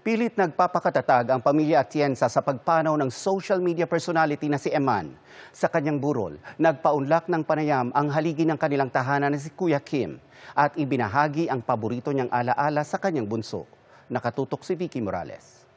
Pilit nagpapakatatag ang pamilya Atienza sa pagpanaw ng social media personality na si Eman. Sa kanyang burol, nagpaunlak ng panayam ang haligi ng kanilang tahanan na si Kuya Kim at ibinahagi ang paborito niyang alaala sa kanyang bunso. Nakatutok si Vicky Morales.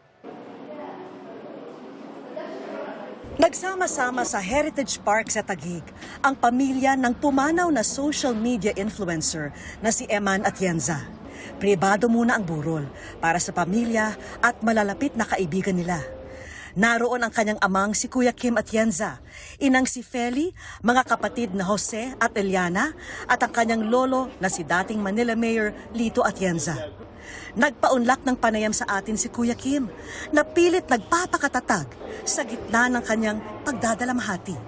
Nagsama-sama sa Heritage Park sa Taguig ang pamilya ng pumanaw na social media influencer na si Eman Atienza. Pribado muna ang burol para sa pamilya at malalapit na kaibigan nila. Naroon ang kanyang amang si Kuya Kim Atienza, inang si Feli, mga kapatid na Jose at Eliana at ang kanyang lolo na si dating Manila Mayor Lito Atienza. Nagpaunlak ng panayam sa atin si Kuya Kim na pilit nagpapakatatag sa gitna ng kanyang pagdadalamhati.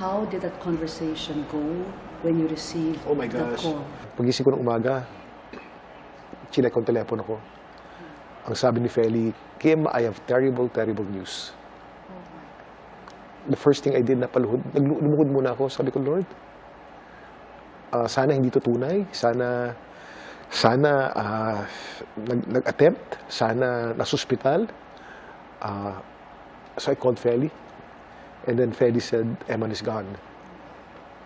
How did that conversation go when you received the call? Pagising ko ng umaga, chinek ko ang telepono ko. Ang sabi ni Feli, Kim, I have terrible, terrible news. The first thing I did, lumukod muna ako. Sabi ko, Lord, sana hindi to tunay. Sana nag-attempt. Sana nasuspital. So I called Feli. And then Feli said, Eman is gone.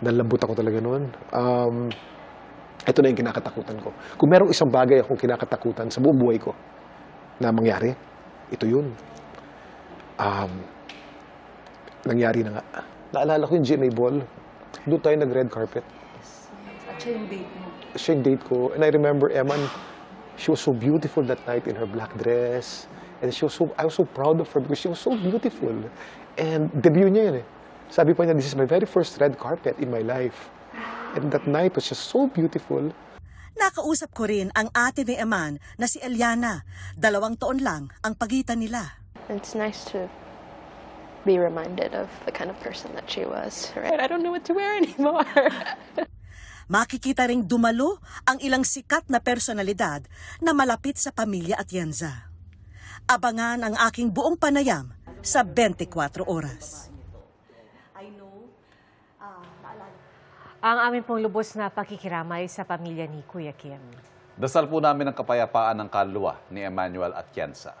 Nalambot ako talaga noon. Ito na yung kinakatakutan ko. Kung merong isang bagay akong kinakatakutan sa buong buhay ko na mangyari, ito yun. Nangyari na nga. Naalala ko yung GMA Ball. Doon tayo nag-red carpet. At siya yung date mo. Siya yung date ko. And I remember Eman, she was so beautiful that night in her black dress. And I was so proud of her because she was so beautiful. And debut niya yun eh. Sabi pa niya, this is my very first red carpet in my life. And that night was just so beautiful. Nakausap ko rin ang ate ni Eman na si Eliana. 2 taon lang ang pagitan nila. It's nice to be reminded of the kind of person that she was. Right? I don't know what to wear anymore. Makikita ring dumalo ang ilang sikat na personalidad na malapit sa pamilya Atienza. Abangan ang aking buong panayam sa 24 oras. Ang aming pong lubos na pakikiramay sa pamilya ni Kuya Kim. Dasal po namin ang kapayapaan ng kaluluwa ni Emmanuel Atienza.